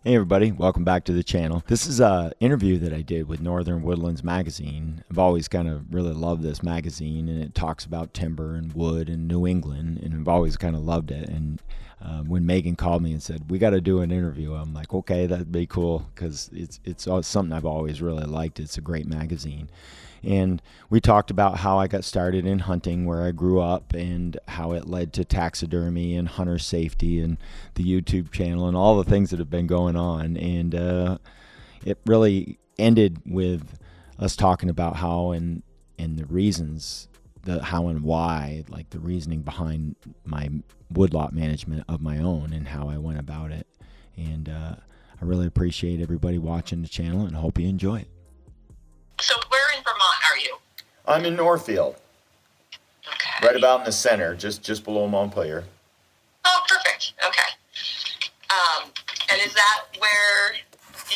Hey everybody, welcome back to the channel. This is a interview that I did with Northern Woodlands Magazine. I've always kind of really loved this magazine, and it talks about timber and wood and New England, and I've always kind of loved it. And when Megan called me and said we got to do an interview, I'm like, okay, that'd be cool because it's something I've always really liked. It's a great magazine. And we talked about how I got started in hunting, where I grew up, and how it led to taxidermy and hunter safety and the YouTube channel and all the things that have been going on. And it really ended with us talking about how and the reasons, the how and why, like the reasoning behind my woodlot management of my own and how I went about it. And I really appreciate everybody watching the channel and hope you enjoy it. So where in Vermont are you? I'm in Northfield, Okay. right about in the center, just below Montpelier. Oh, perfect. Okay. And is that where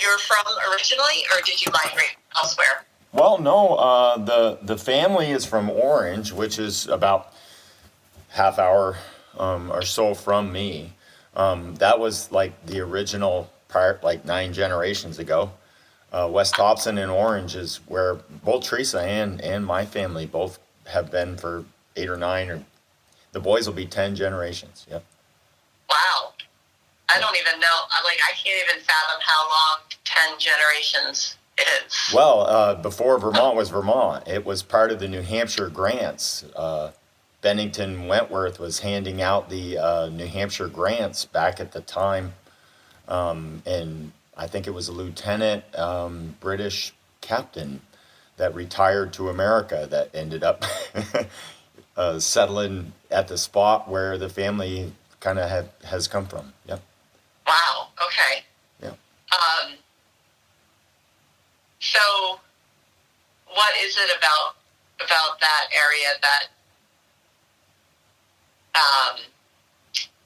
you're from originally, or did you migrate elsewhere? Well, no, the family is from Orange, which is about half hour or so from me. That was like the original part, like 9 generations ago. West Thompson and Orange is where both Teresa and my family both have been for 8 or 9, or the boys will be 10 generations. Yep. Wow. I don't even know. I can't even fathom how long 10 generations is. Well, before Vermont was Vermont, it was part of the New Hampshire grants. Bennington Wentworth was handing out the New Hampshire grants back at the time, and I think it was a lieutenant British captain that retired to America that ended up settling at the spot where the family kind of has come from. Yep. Wow. Okay. Yeah. So what is it about that area that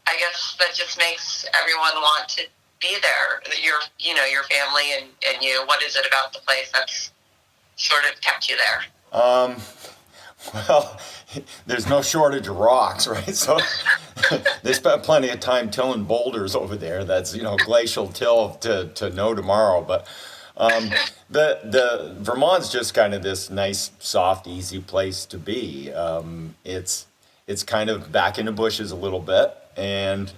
I guess that just makes everyone want to be there? Your family and you. What is it about the place that's sort of kept you there? Well, there's no shortage of rocks, right? So they spent plenty of time tilling boulders over there. That's, glacial till to no tomorrow. But the Vermont's just kind of this nice, soft, easy place to be. It's kind of back in the bushes a little bit, and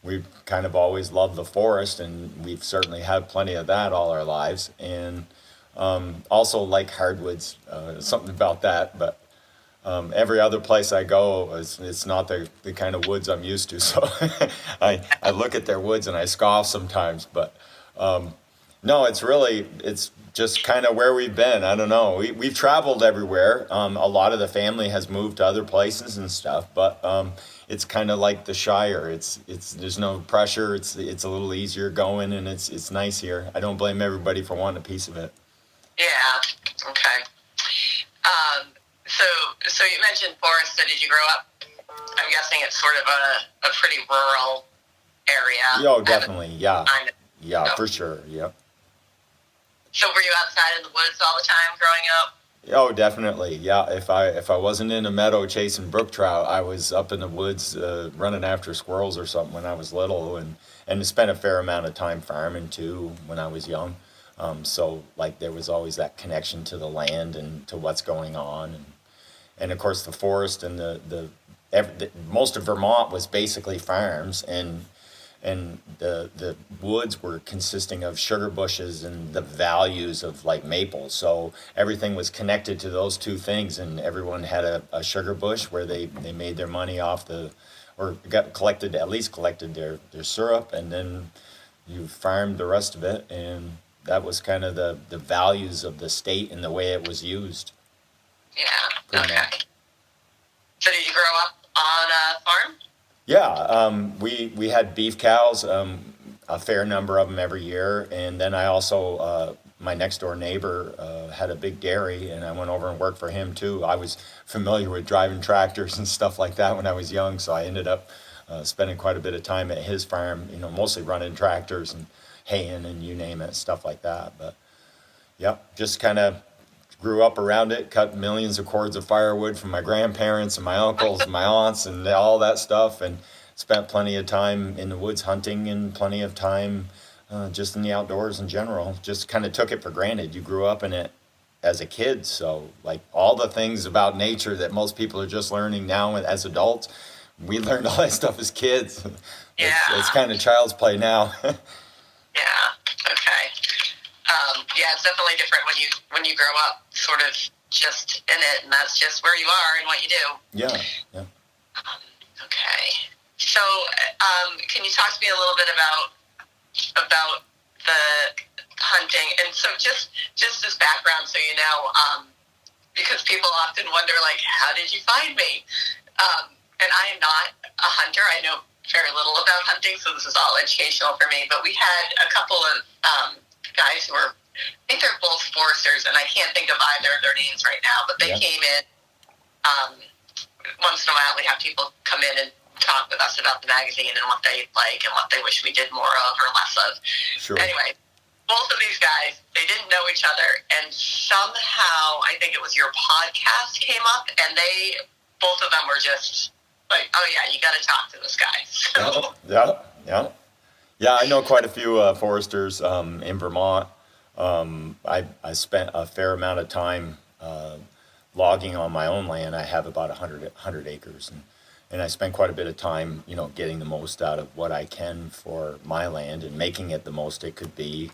we've kind of always loved the forest, and we've certainly had plenty of that all our lives. And also like hardwoods, something about that. But every other place I go, it's not the kind of woods I'm used to. So I look at their woods and I scoff sometimes. But no, it's just kind of where we've been. I don't know. We've traveled everywhere. A lot of the family has moved to other places and stuff, but it's kind of like the Shire. It's there's no pressure. It's a little easier going, and it's nice here. I don't blame everybody for wanting a piece of it. Yeah. Okay. So you mentioned forest. So did you grow up? I'm guessing it's sort of a pretty rural area. Oh, definitely. Yeah. Yeah, So, for sure. Yep. so were you outside in the woods all the time growing up? Oh, definitely. Yeah. If I wasn't in a meadow chasing brook trout, I was up in the woods running after squirrels or something when I was little, and spent a fair amount of time farming too when I was young. So like there was always that connection to the land and to what's going on, and of course the forest and the most of Vermont was basically farms, and the woods were consisting of sugar bushes and the values of like maples. So everything was connected to those two things, and everyone had a sugar bush where they made their money off or at least collected their syrup, and then you farmed the rest of it, and that was kind of the values of the state and the way it was used. Yeah. Okay. So did you grow up on a farm? Yeah, we had beef cows, a fair number of them every year, and then I also my next door neighbor had a big dairy, and I went over and worked for him too. I was familiar with driving tractors and stuff like that when I was young, so I ended up spending quite a bit of time at his farm, mostly running tractors and haying and you name it, stuff like that. But yep, just kind of grew up around it, cut millions of cords of firewood from my grandparents and my uncles and my aunts and all that stuff, and spent plenty of time in the woods hunting and plenty of time just in the outdoors in general. Just kind of took it for granted. You grew up in it as a kid, so like all the things about nature that most people are just learning now as adults, we learned all that stuff as kids. Yeah. It's kind of child's play now. Yeah. Okay. Yeah, it's definitely different when you grow up sort of just in it, and that's just where you are and what you do. Yeah. Yeah. Okay. So, can you talk to me a little bit about the hunting? And so, just as background, so you know, because people often wonder, like, how did you find me? And I am not a hunter. I know very little about hunting, so this is all educational for me. But we had a couple of guys who were, I think they're both foresters, and I can't think of either of their names right now, but they came in. Once in a while, we have people come in and talk with us about the magazine and what they like and what they wish we did more of or less of. Sure. Anyway, both of these guys, they didn't know each other, and somehow, I think it was your podcast came up, and both of them were just like, oh yeah, you got to talk to this guy. So. Yeah, I know quite a few foresters in Vermont. I spent a fair amount of time logging on my own land. I have about 100 acres, and I spend quite a bit of time, getting the most out of what I can for my land and making it the most it could be.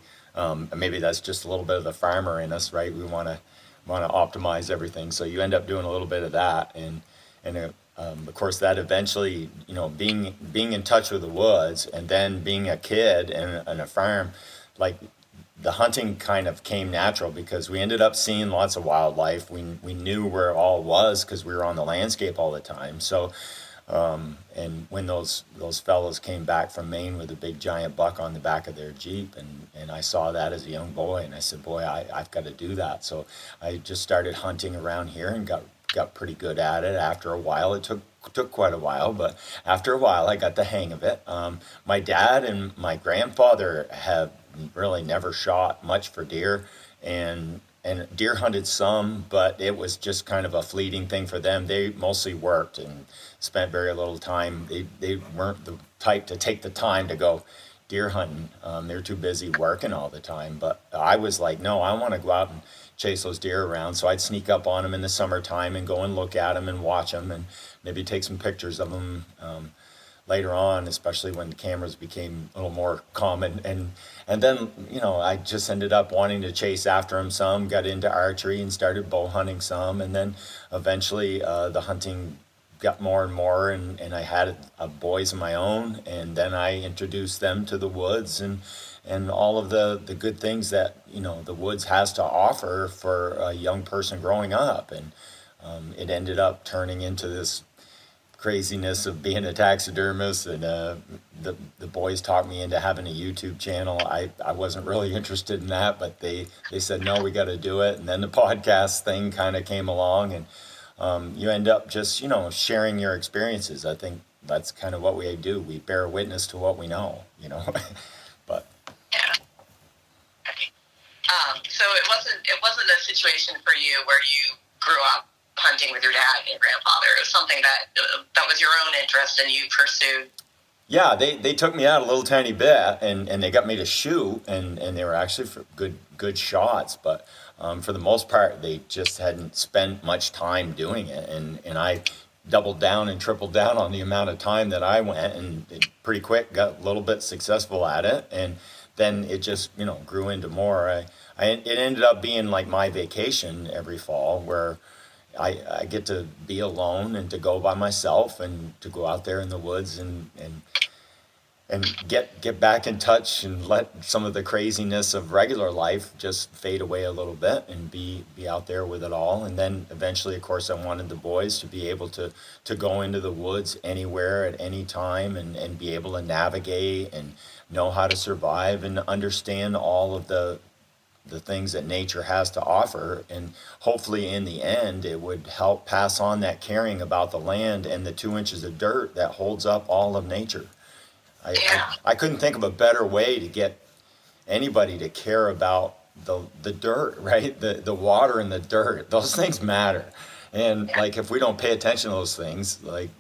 Maybe that's just a little bit of the farmer in us, right? We want to optimize everything, so you end up doing a little bit of that, and of course that eventually, being in touch with the woods, and then being a kid and a farm, like the hunting kind of came natural because we ended up seeing lots of wildlife. We knew where it all was because we were on the landscape all the time. So, and when those fellows came back from Maine with a big giant buck on the back of their Jeep, and I saw that as a young boy, and I said, boy, I've got to do that. So I just started hunting around here and got pretty good at it. After a while, it took quite a while, but after a while I got the hang of it. My dad and my grandfather have really never shot much for deer, and deer hunted some, but it was just kind of a fleeting thing for them. They mostly worked and spent very little time. They weren't the type to take the time to go deer hunting. They're too busy working all the time. But I was like, no, I want to go out and chase those deer around. So I'd sneak up on them in the summertime and go and look at them and watch them and maybe take some pictures of them later on, especially when the cameras became a little more common. And then, I just ended up wanting to chase after them some, got into archery and started bow hunting some. And then eventually the hunting got more and more, and I had boys of my own, and then I introduced them to the woods and all of the good things that the woods has to offer for a young person growing up. And it ended up turning into this craziness of being a taxidermist, and the boys talked me into having a YouTube channel. I wasn't really interested in that, but they said, no, we got to do it. And then the podcast thing kind of came along, and you end up just sharing your experiences. I think that's kind of what we do. We bear witness to what we know, but yeah. Okay. So it wasn't a situation for you where you grew up hunting with your dad and your grandfather. It was something that was your own interest and you pursued. Yeah, they took me out a little tiny bit, and they got me to shoot, and they were actually for good shots, but for the most part they just hadn't spent much time doing it, and I doubled down and tripled down on the amount of time that I went, and pretty quick got a little bit successful at it, and then it just grew into more. It ended up being like my vacation every fall, where I get to be alone and to go by myself and to go out there in the woods and get back in touch and let some of the craziness of regular life just fade away a little bit and be out there with it all. And then eventually, of course, I wanted the boys to be able to go into the woods anywhere at any time and be able to navigate and know how to survive and understand all of the things that nature has to offer. And hopefully in the end it would help pass on that caring about the land and the 2 inches of dirt that holds up all of nature. I couldn't think of a better way to get anybody to care about the dirt, right? The water and the dirt. Those things matter. And like if we don't pay attention to those things, like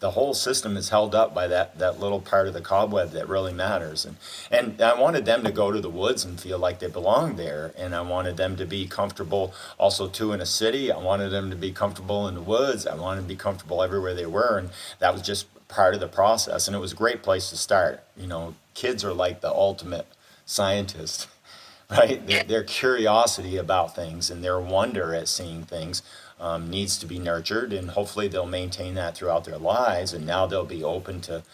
the whole system is held up by that little part of the cobweb that really matters. And I wanted them to go to the woods and feel like they belonged there. And I wanted them to be comfortable also too in a city. I wanted them to be comfortable in the woods. I wanted them to be comfortable everywhere they were. And that was just part of the process. And it was a great place to start. You know, kids are like the ultimate scientists, right? Their curiosity about things and their wonder at seeing things needs to be nurtured, and hopefully they'll maintain that throughout their lives. And now they'll be open to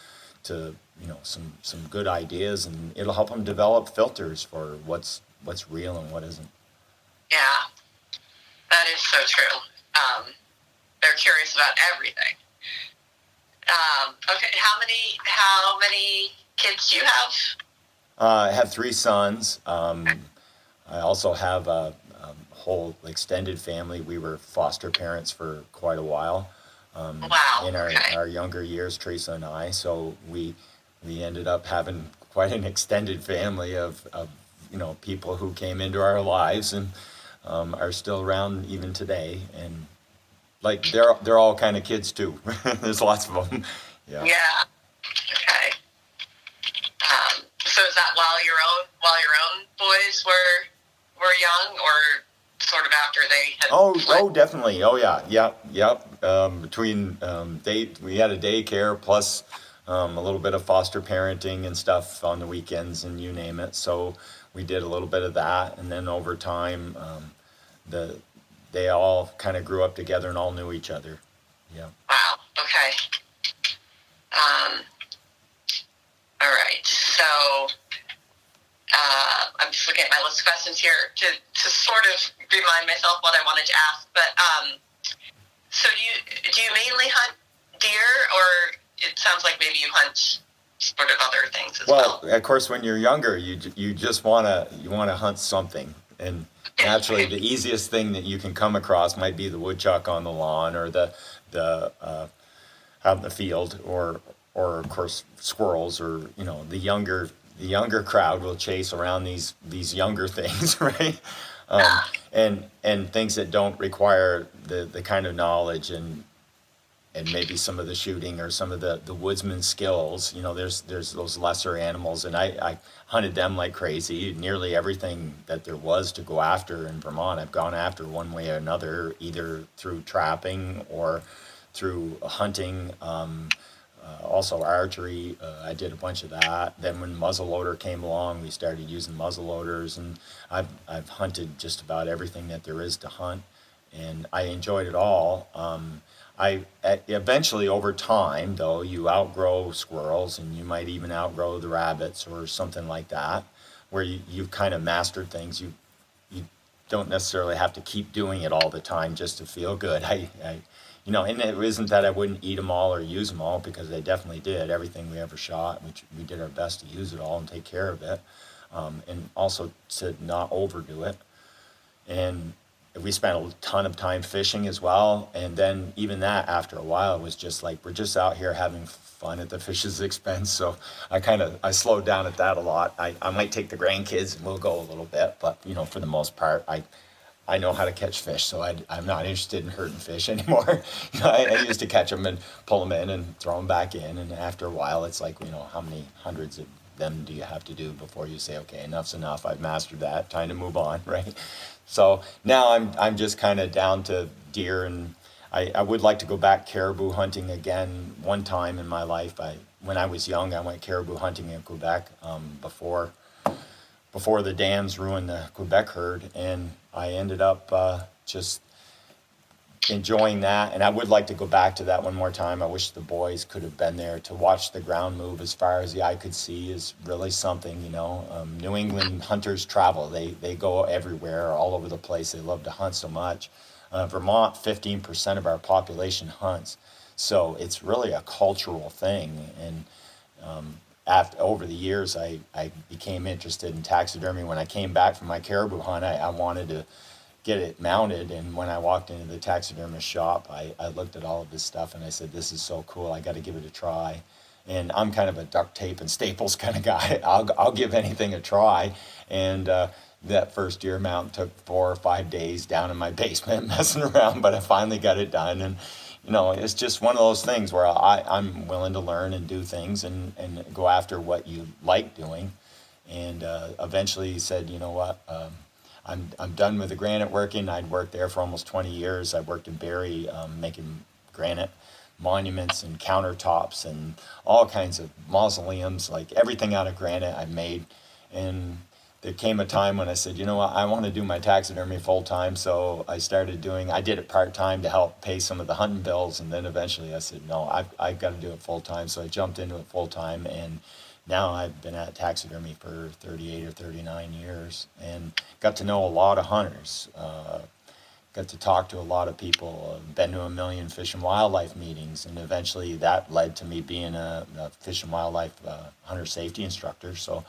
some good ideas, and it'll help them develop filters for what's real and what isn't. Yeah, that is so true. They're curious about everything. Okay, how many kids do you have? I have 3 sons. I also have a whole extended family. We were foster parents for quite a while. Wow. In our younger years, Teresa and I. So we ended up having quite an extended family of people who came into our lives and are still around even today. And like they're all kind of kids too. There's lots of them. Yeah. Yeah. Okay. So is that while your own boys were young, or sort of after they had? Oh, definitely. Oh, yeah. Yep. Between we had a daycare plus a little bit of foster parenting and stuff on the weekends, and you name it. So we did a little bit of that, and then over time, they all kind of grew up together and all knew each other. Yeah. Wow. Okay. All right. So I'm just looking at my list of questions here to sort of remind myself what I wanted to ask. But so do you mainly hunt deer, or it sounds like maybe you hunt sort of other things as well? Well, of course, when you're younger, you just wanna hunt something, and naturally, the easiest thing that you can come across might be the woodchuck on the lawn, or the out in the field, or of course squirrels, or the younger crowd will chase around these younger things, right? And things that don't require the kind of knowledge and maybe some of the shooting or some of the woodsman skills. There's those lesser animals, and I hunted them like crazy. Nearly everything that there was to go after in Vermont, I've gone after one way or another, either through trapping or through hunting. Also archery, I did a bunch of that. Then when muzzleloader came along, we started using muzzleloaders, and I've hunted just about everything that there is to hunt, and I enjoyed it all. Eventually, over time, though, you outgrow squirrels, and you might even outgrow the rabbits or something like that, where you've kind of mastered things. You don't necessarily have to keep doing it all the time just to feel good. And it isn't that I wouldn't eat them all or use them all, because I definitely did everything we ever shot. We did our best to use it all and take care of it, and also to not overdo it. And we spent a ton of time fishing as well. And then even that, after a while, it was just like, we're just out here having fun at the fish's expense. So I slowed down at that a lot. I might take the grandkids and we'll go a little bit, but for the most part, I know how to catch fish, so I'm not interested in hurting fish anymore. I used to catch them and pull them in and throw them back in, and after a while, it's like, how many hundreds of them do you have to do before you say, okay, enough's enough, I've mastered that, time to move on, right? So now I'm just kind of down to deer, and I would like to go back caribou hunting again one time in my life. When I was young, I went caribou hunting in Quebec before the dams ruined the Quebec herd, and I ended up just enjoying that. And I would like to go back to that one more time. I wish the boys could have been there to watch the ground move as far as the eye could see. Is really something. New England hunters travel. They go everywhere, all over the place. They love to hunt so much. Vermont, 15% of our population hunts, so it's really a cultural thing. And over the years, I became interested in taxidermy. When I came back from my caribou hunt, I wanted to get it mounted, and when I walked into the taxidermist shop, I looked at all of this stuff and I said, this is so cool, I got to give it a try. And I'm kind of a duct tape and staples kind of guy. I'll give anything a try. And that first deer mount took 4 or 5 days down in my basement messing around, but I finally got it done. And it's just one of those things where I'm willing to learn and do things and go after what you like doing. And eventually he said, you know what, I'm done with the granite working. I'd worked there for almost 20 years. I worked in Barrie making granite monuments and countertops and all kinds of mausoleums, like everything out of granite I made. And there came a time when I said, you know what, I want to do my taxidermy full time. So I did it part time to help pay some of the hunting bills. And then eventually I said, no, I've got to do it full time. So I jumped into it full time. And now I've been at taxidermy for 38 or 39 years and got to know a lot of hunters. Got to talk to a lot of people, been to a million fish and wildlife meetings, and eventually that led to me being a fish and wildlife hunter safety instructor. So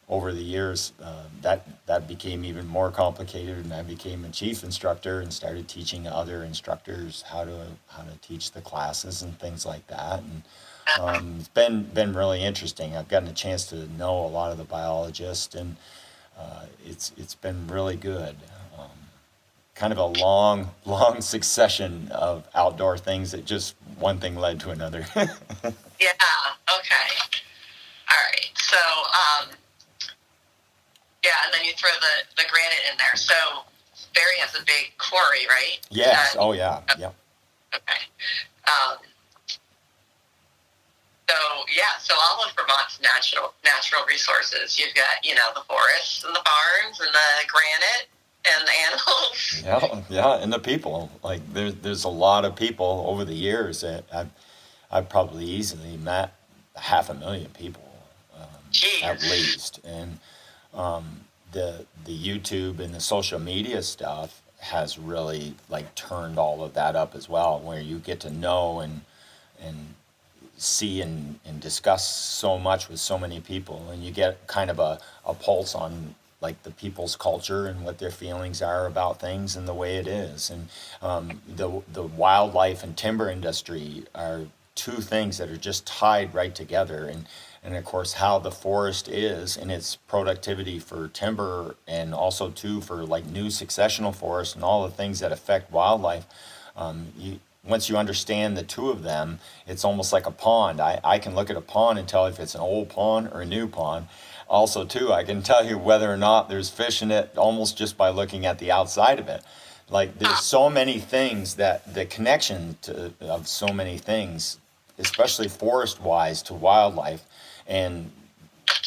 over the years, that became even more complicated, and I became a chief instructor and started teaching other instructors how to teach the classes and things like that. And it's been really interesting. I've gotten a chance to know a lot of the biologists, and it's been really good. Kind of a long succession of outdoor things that just one thing led to another. Yeah. Okay. All right. So, yeah, and then you throw the granite in there. So Barrie has a big quarry, right? Yes. Oh, yeah. Yep. Okay. So all of Vermont's natural resources. You've got, the forests and the barns and the granite and the animals. Yeah, and the people. Like there's a lot of people over the years that I've probably easily met 500,000 people, at least. And the YouTube and the social media stuff has really like turned all of that up as well, where you get to know and see and discuss so much with so many people, and you get kind of a pulse on like the people's culture and what their feelings are about things and the way it is. And the wildlife and timber industry are two things that are just tied right together. And of course how the forest is and its productivity for timber, and also too for like new successional forests and all the things that affect wildlife. Once you understand the two of them, it's almost like a pond. I can look at a pond and tell if it's an old pond or a new pond. Also, too, I can tell you whether or not there's fish in it almost just by looking at the outside of it. Like, there's so many things that the connection of so many things, especially forest-wise to wildlife, and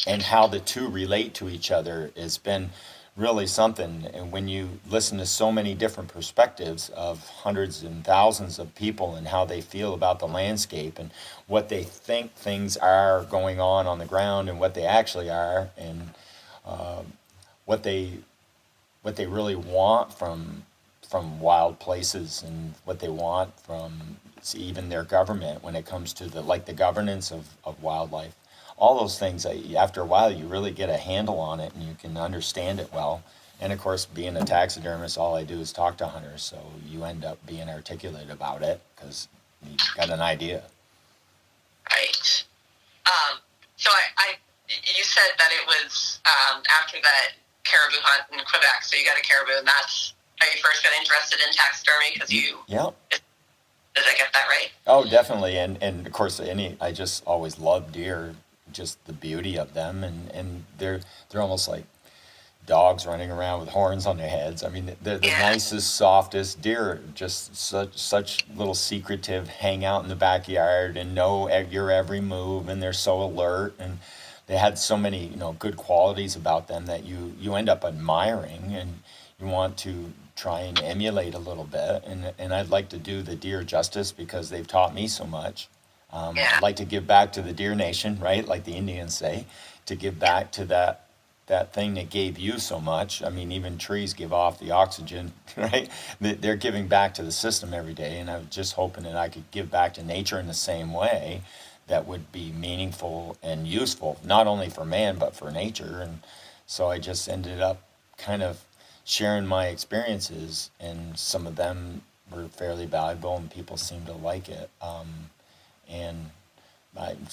how the two relate to each other has been really something. And when you listen to so many different perspectives of hundreds and thousands of people and how they feel about the landscape and what they think things are going on the ground and what they actually are, and what they really want from wild places, and what they want from even their government when it comes to the governance of wildlife. All those things, after a while, you really get a handle on it and you can understand it well. And of course, being a taxidermist, all I do is talk to hunters, so you end up being articulate about it because you got an idea. Right. So you said that it was after that caribou hunt in Quebec. So you got a caribou, and that's how you first got interested in taxidermy, because you. Yeah. Did I get that right? Oh, definitely. And of course, I just always loved deer. Just the beauty of them, and they're almost like dogs running around with horns on their heads. I mean, they're the nicest, softest deer, just such little secretive, hang out in the backyard and know your every move, and they're so alert, and they had so many good qualities about them that you end up admiring, and you want to try and emulate a little bit, and I'd like to do the deer justice because they've taught me so much. I'd like to give back to the Deer Nation, right? Like the Indians say, to give back to that thing that gave you so much. I mean, even trees give off the oxygen, right? They're giving back to the system every day, and I was just hoping that I could give back to nature in the same way that would be meaningful and useful, not only for man, but for nature. And so I just ended up kind of sharing my experiences, and some of them were fairly valuable, and people seemed to like it. And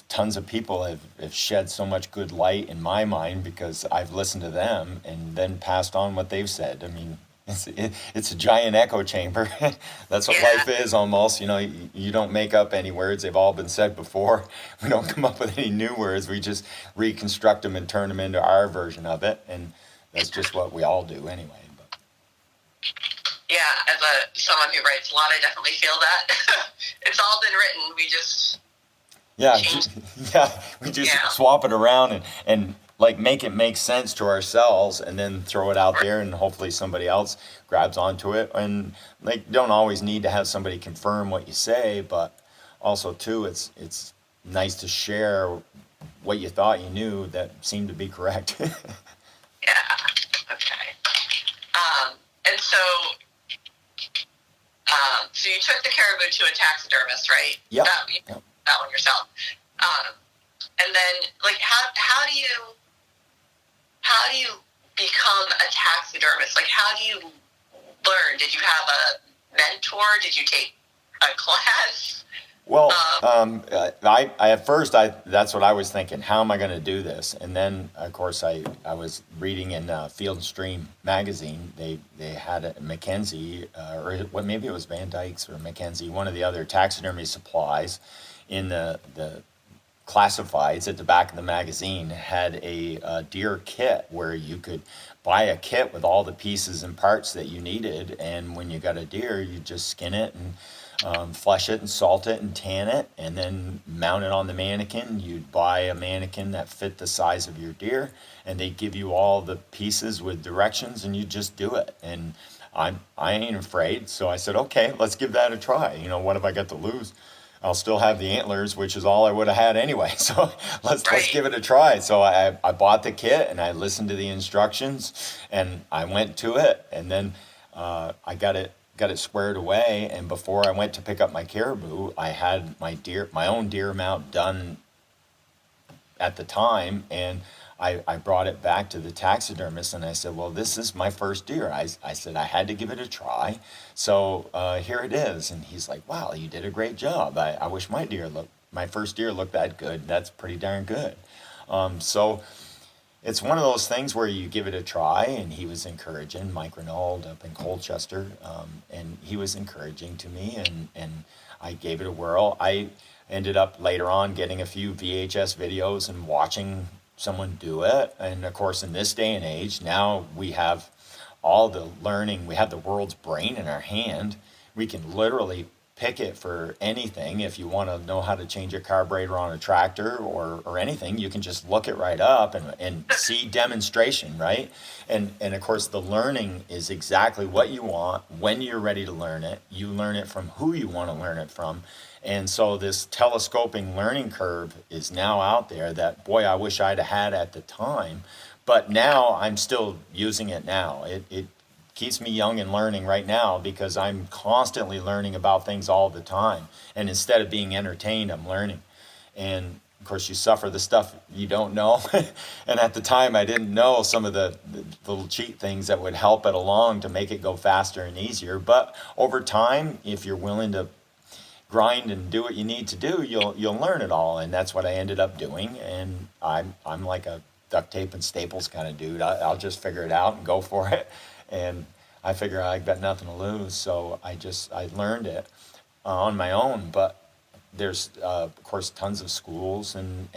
tons of people have shed so much good light in my mind because I've listened to them and then passed on what they've said. I mean, It's a giant echo chamber. That's what Yeah. life is almost. You don't make up any words. They've all been said before. We don't come up with any new words. We just reconstruct them and turn them into our version of it. And that's just what we all do anyway. But. Yeah, as someone who writes a lot, I definitely feel that. It's all been written. We just we just swap it around and like make it make sense to ourselves, and then throw it out there, and hopefully somebody else grabs onto it. And like, don't always need to have somebody confirm what you say, but also too, it's nice to share what you thought you knew that seemed to be correct. Yeah. Okay. And so you took the caribou to a taxidermist, right? Yep. That one yourself. And then, like, how do you become a taxidermist? Like, how do you learn? Did you have a mentor? Did you take a class? Well, I at first that's what I was thinking. How am I going to do this? And then, of course, I was reading in Field and Stream magazine. They had a Mackenzie, or maybe it was Van Dyke's or Mackenzie, one of the other taxidermy supplies in the classifieds at the back of the magazine had a deer kit where you could buy a kit with all the pieces and parts that you needed. And when you got a deer, you just skin it and flesh it and salt it and tan it, and then mount it on the mannequin. You'd buy a mannequin that fit the size of your deer, and they give you all the pieces with directions, and you just do it. And I ain't afraid, so I said, okay, let's give that a try. What have I got to lose? I'll still have the antlers, which is all I would have had anyway. So let's give it a try. So I bought the kit, and I listened to the instructions, and I went to it, and then I got it squared away. And before I went to pick up my caribou, I had my own deer mount done at the time, and I brought it back to the taxidermist, and I said, well, this is my first deer. I said I had to give it a try, so here it is. And he's like, wow, you did a great job. I wish my first deer looked that good. That's pretty darn good. So it's one of those things where you give it a try, and he was encouraging. Mike Renauld up in Colchester, and he was encouraging to me, and I gave it a whirl. I ended up later on getting a few VHS videos and watching someone do it. And of course, in this day and age, now we have all the learning. We have the world's brain in our hand. We can literally pick it for anything. If you want to know how to change a carburetor on a tractor or anything, you can just look it right up and see demonstration, right? And of course, the learning is exactly what you want when you're ready to learn it. You learn it from who you want to learn it from. And so this telescoping learning curve is now out there that, boy, I wish I'd had at the time. But now I'm still using it now. It keeps me young and learning right now, because I'm constantly learning about things all the time. And instead of being entertained, I'm learning. And of course, you suffer the stuff you don't know. And at the time, I didn't know some of the little cheat things that would help it along to make it go faster and easier. But over time, if you're willing to grind and do what you need to do, you'll learn it all. And that's what I ended up doing. And I'm like a duct tape and staples kind of dude. I'll just figure it out and go for it. And I figure I've got nothing to lose. So I learned it on my own. But there's, of course, tons of schools and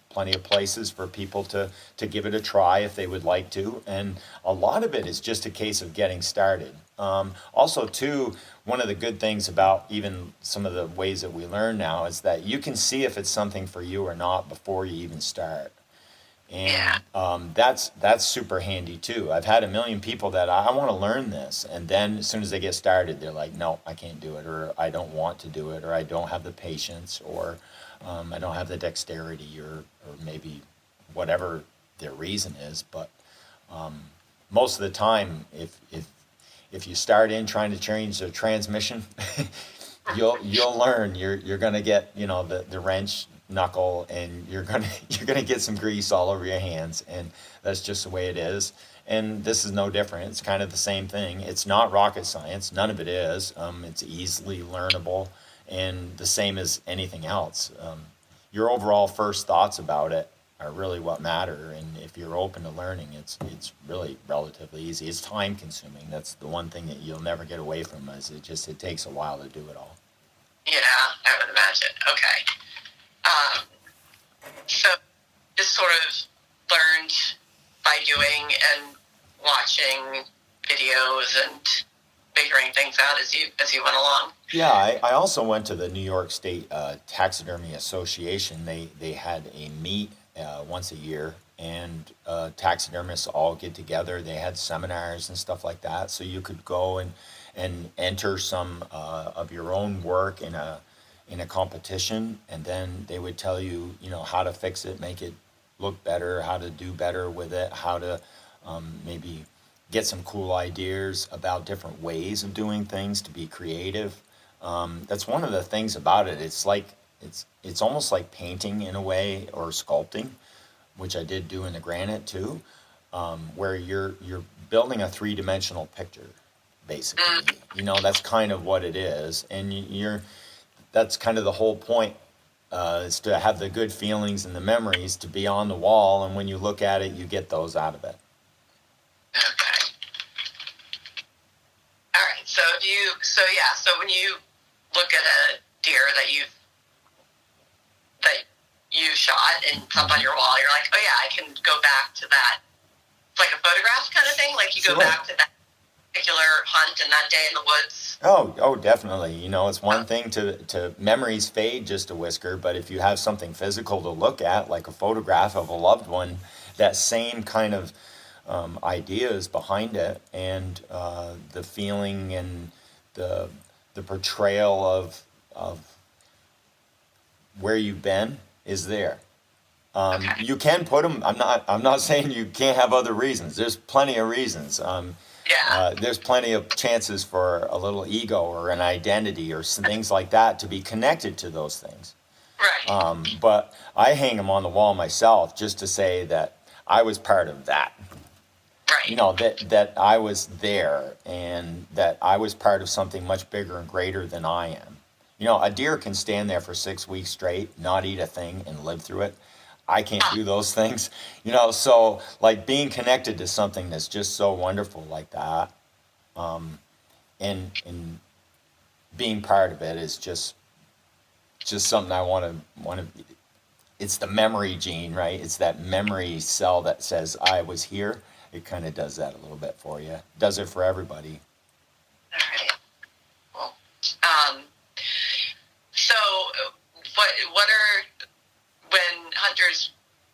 plenty of places for people to give it a try if they would like to. And a lot of it is just a case of getting started. Also, too, one of the good things about even some of the ways that we learn now is that you can see if it's something for you or not before you even start. And that's super handy too. I've had a million people that I want to learn this, and then as soon as they get started, they're like, no, I can't do it, or I don't want to do it, or I don't have the patience, or I don't have the dexterity, or maybe whatever their reason is. But most of the time, if you start in trying to change the transmission, you'll learn. You're gonna get the wrench knuckle, and you're gonna get some grease all over your hands, and that's just the way it is. And this is no different. It's kind of the same thing. It's not rocket science. None of it is. It's easily learnable, and the same as anything else. Your overall first thoughts about it are really what matter. And if you're open to learning, it's really relatively easy. It's time consuming. That's the one thing that you'll never get away from. Is it takes a while to do it all. Yeah, I would imagine. Okay. So just sort of learned by doing and watching videos and figuring things out as you went along. Yeah, I also went to the New York State Taxidermy Association. They had a meet once a year, and taxidermists all get together. They had seminars and stuff like that, so you could go and enter some of your own work in a competition, and then they would tell you, how to fix it, make it look better, how to do better with it, how to maybe get some cool ideas about different ways of doing things to be creative. That's one of the things about it. It's almost like painting in a way, or sculpting, which I did do in the granite too, where you're building a three-dimensional picture, basically. That's kind of what it is, and that's kind of the whole point. Is to have the good feelings and the memories to be on the wall, and when you look at it, you get those out of it. Okay. All right. So when you look at a deer that you shot and it's up on your wall, you're like, oh yeah, I can go back to that. It's like a photograph kind of thing. Like you go back to that particular hunt and that day in the woods. Oh, definitely. It's one thing to memories fade just a whisker, but if you have something physical to look at, like a photograph of a loved one, that same kind of ideas behind it, and the feeling and the portrayal of where you've been is there. Okay. You can put them. I'm not saying you can't have other reasons. There's plenty of reasons. There's plenty of chances for a little ego or an identity or some things like that to be connected to those things. Right. But I hang them on the wall myself just to say that I was part of that. Right. That I was there, and that I was part of something much bigger and greater than I am. A deer can stand there for 6 weeks straight, not eat a thing, and live through it. I can't do those things, so like being connected to something that's just so wonderful like that, and being part of it is just something I want to, it's the memory gene, right? It's that memory cell that says I was here. It kind of does that a little bit for you. Does it for everybody. All right. Well, so what are, when hunters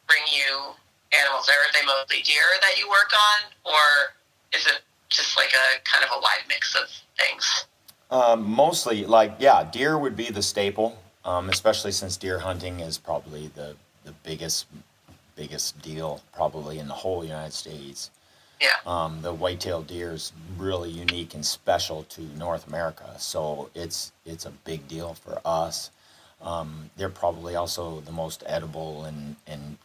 bring you animals, are they mostly deer that you work on, or is it just like a kind of a wide mix of things? Mostly, deer would be the staple, especially since deer hunting is probably the biggest deal probably in the whole United States. Yeah. The white-tailed deer is really unique and special to North America, so it's a big deal for us. They're probably also the most edible, and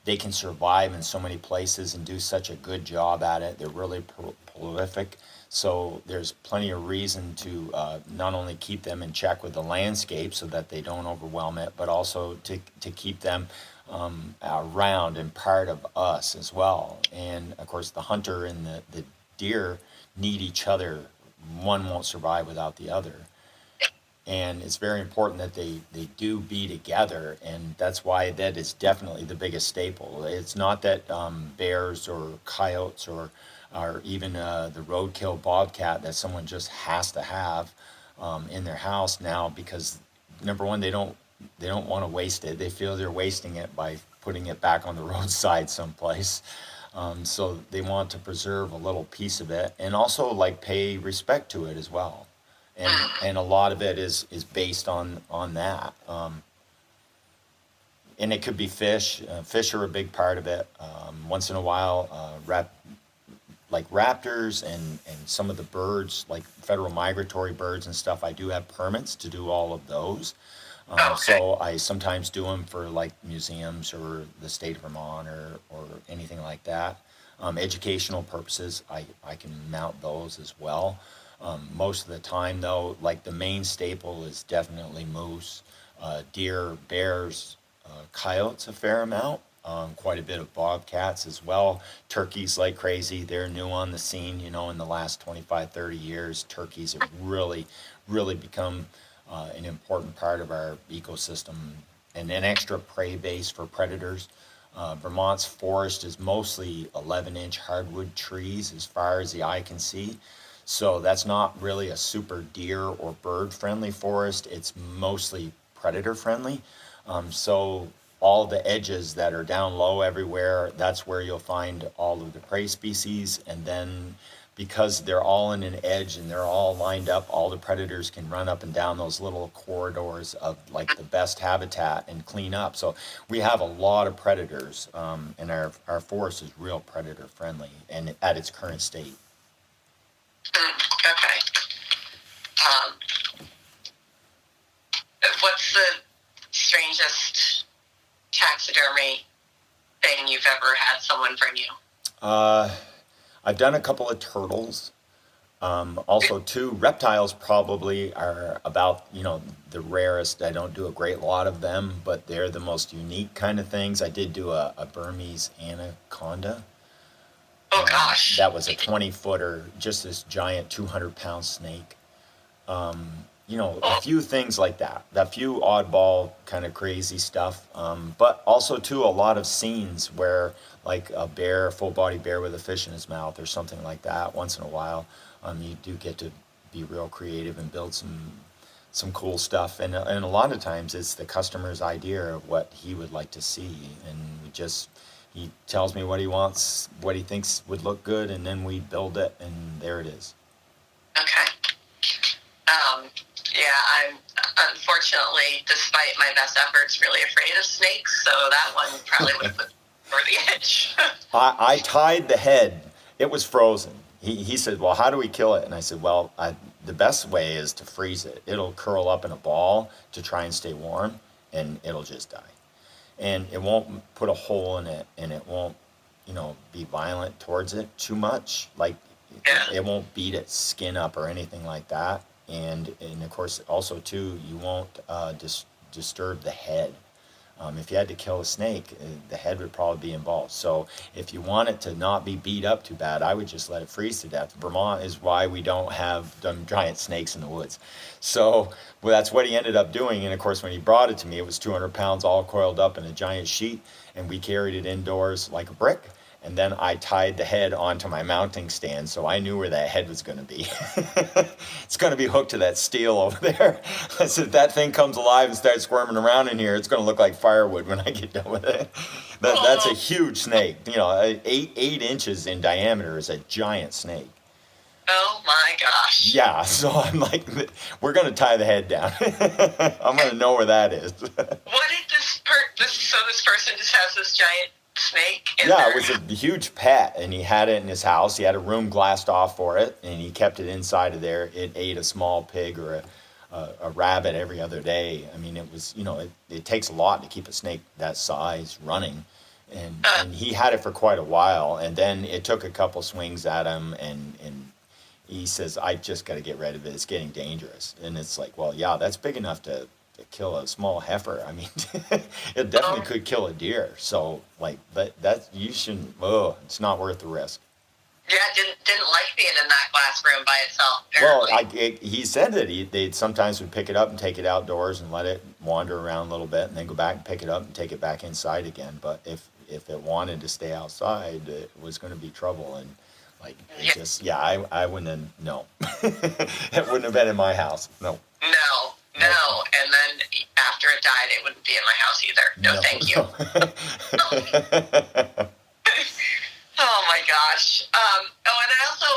they can survive in so many places and do such a good job at it. They're really prolific, so there's plenty of reason to not only keep them in check with the landscape so that they don't overwhelm it, but also to keep them around and part of us as well. And of course, the hunter and the deer need each other. One won't survive without the other. And it's very important that they do be together, and that's why that is definitely the biggest staple. It's not that bears or coyotes or even the roadkill bobcat that someone just has to have in their house now, because number one, they don't want to waste it. They feel they're wasting it by putting it back on the roadside someplace. So they want to preserve a little piece of it, and also pay respect to it as well. And a lot of it is based on that. And it could be fish. Fish are a big part of it. Once in a while, raptors and some of the birds, like federal migratory birds and stuff, I do have permits to do all of those. So I sometimes do them for museums or the state of Vermont or anything like that. Educational purposes, I can mount those as well. Most of the time, though, the main staple is definitely moose, deer, bears, coyotes a fair amount, quite a bit of bobcats as well. Turkeys like crazy. They're new on the scene, you know, in the last 25, 30 years. Turkeys have really become an important part of our ecosystem and an extra prey base for predators. Vermont's forest is mostly 11-inch hardwood trees as far as the eye can see. So that's not really a super deer or bird friendly forest. It's mostly predator friendly. So all the edges that are down low everywhere, that's where you'll find all of the prey species. And then because they're all in an edge and they're all lined up, all the predators can run up and down those little corridors of like the best habitat and clean up. So we have a lot of predators, and our forest is real predator friendly and at its current state. Okay. What's the strangest taxidermy thing you've ever had someone bring you? I've done a couple of turtles. Also, too, reptiles probably are about, you know, the rarest. I don't do a great lot of them, but they're the most unique kind of things. I did do a Burmese anaconda. Oh, gosh. That was a 20-footer, just this giant 200-pound snake. You know, a few things like that. A few oddball kind of crazy stuff. But also, too, a lot of scenes where, like a bear, full-body bear with a fish in his mouth or something like that once in a while. You do get to be real creative and build some cool stuff. And a lot of times it's the customer's idea of what he would like to see. And he tells me what he wants, what he thinks would look good, and then we build it, and there it is. Okay. Yeah, I'm unfortunately, despite my best efforts, really afraid of snakes, so that one probably would have put me over the edge. I tied the head. It was frozen. He said, well, how do we kill it? And I said, well, the best way is to freeze it. It'll curl up in a ball to try and stay warm, and it'll just die. And it won't put a hole in it, and it won't, you know, be violent towards it too much. Like, it won't beat its skin up or anything like that. And of course, also, too, you won't disturb the head. If you had to kill a snake, the head would probably be involved. So if you want it to not be beat up too bad, I would just let it freeze to death. Vermont is why we don't have them giant snakes in the woods. So well, that's what he ended up doing. And of course, when he brought it to me, it was 200 pounds all coiled up in a giant sheet, and we carried it indoors like a brick. And then I tied the head onto my mounting stand, so I knew where that head was going to be. It's going to be hooked to that steel over there. I said, if that thing comes alive and starts squirming around in here, it's going to look like firewood when I get done with it. That's a huge snake. You know, 8 inches in diameter is a giant snake. Oh my gosh. Yeah, so I'm like, we're going to tie the head down. I'm going to know where that is. What did this person just has this giant snake in Yeah, there? it was a huge pet, and he had it in his house. He had a room glassed off for it, and he kept it inside of there. It ate a small pig or a rabbit every other day. I mean, it was, you know, it takes a lot to keep a snake that size running. And he had it for quite a while, and then it took a couple swings at him, and he says, I just got to get rid of it. It's getting dangerous. And it's like, well, yeah, that's big enough to kill a small heifer. I mean, it definitely could kill a deer. So, like, that you shouldn't. Oh, it's not worth the risk. Yeah, didn't like being in that glass room by itself. Apparently. Well, he said that they sometimes would pick it up and take it outdoors and let it wander around a little bit, and then go back and pick it up and take it back inside again. But if it wanted to stay outside, it was going to be trouble. And like, I wouldn't have. No, it wouldn't have been in my house. No. No, and then after it died, it wouldn't be in my house either. No, thank you. Oh my gosh. And I also,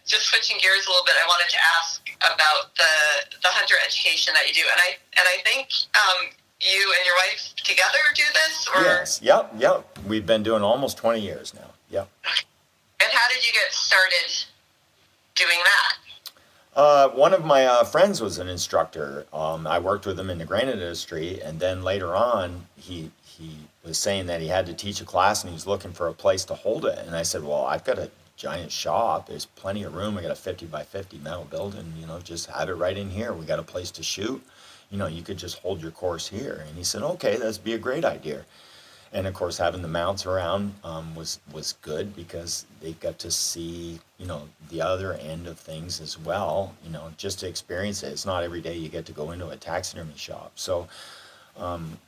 just switching gears a little bit, I wanted to ask about the hunter education that you do, and I think you and your wife together do this, or? Yes. Yep. We've been doing almost 20 years now. Yep. And how did you get started doing that? One of my friends was an instructor. I worked with him in the granite industry, and then later on, he was saying that he had to teach a class, and he was looking for a place to hold it. And I said, well, I've got a giant shop. There's plenty of room. I got a 50 by 50 metal building. You know, just have it right in here. We got a place to shoot. you could just hold your course here. And he said, okay, that'd be a great idea. And of course, having the mounts around was good because they got to see, the other end of things as well, just to experience it. It's not every day you get to go into a taxidermy shop. So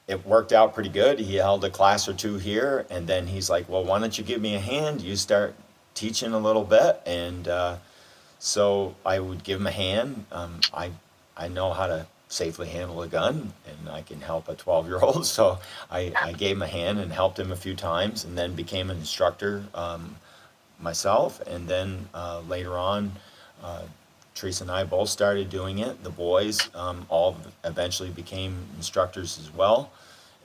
it worked out pretty good. He held a class or two here, and then he's like, well, why don't you give me a hand? You start teaching a little bit. And so I would give him a hand. I know how to safely handle a gun, and I can help a 12-year-old. So I gave him a hand and helped him a few times, and then became an instructor myself. And then later on, Teresa and I both started doing it. The boys all eventually became instructors as well,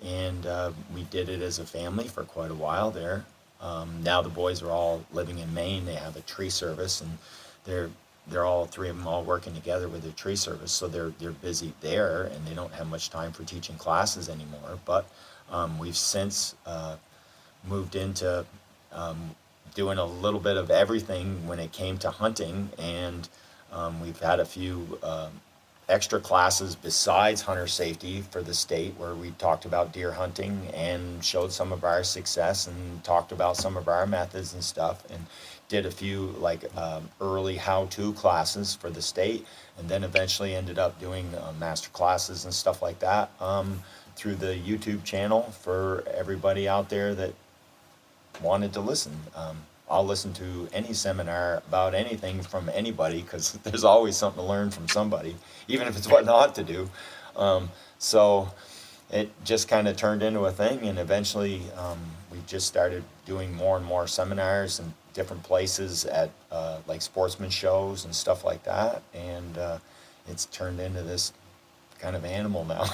and we did it as a family for quite a while there. Now the boys are all living in Maine. They have a tree service, and they're all three of them all working together with their tree service, so they're busy there, and they don't have much time for teaching classes anymore. But we've since moved into doing a little bit of everything when it came to hunting, and we've had a few extra classes besides hunter safety for the state, where we talked about deer hunting and showed some of our success and talked about some of our methods and stuff, and did a few early how-to classes for the state, and then eventually ended up doing master classes and stuff like that through the YouTube channel for everybody out there that wanted to listen. I'll listen to any seminar about anything from anybody, because there's always something to learn from somebody, even if it's what not to do. So it just kind of turned into a thing, and eventually we just started doing more and more seminars in different places at like sportsman shows and stuff like that, and it's turned into this kind of animal now.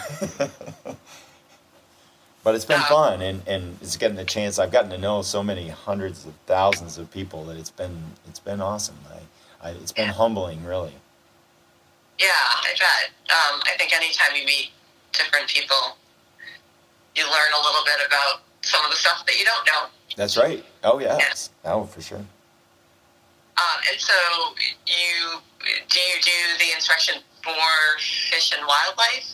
But it's been fun, and it's getting a chance. I've gotten to know so many hundreds of thousands of people that it's been awesome. It's been humbling, really. Yeah, I bet. I think anytime you meet different people, you learn a little bit about some of the stuff that you don't know. That's right. Oh, yeah. Oh, for sure. And so you do the instruction for Fish and Wildlife?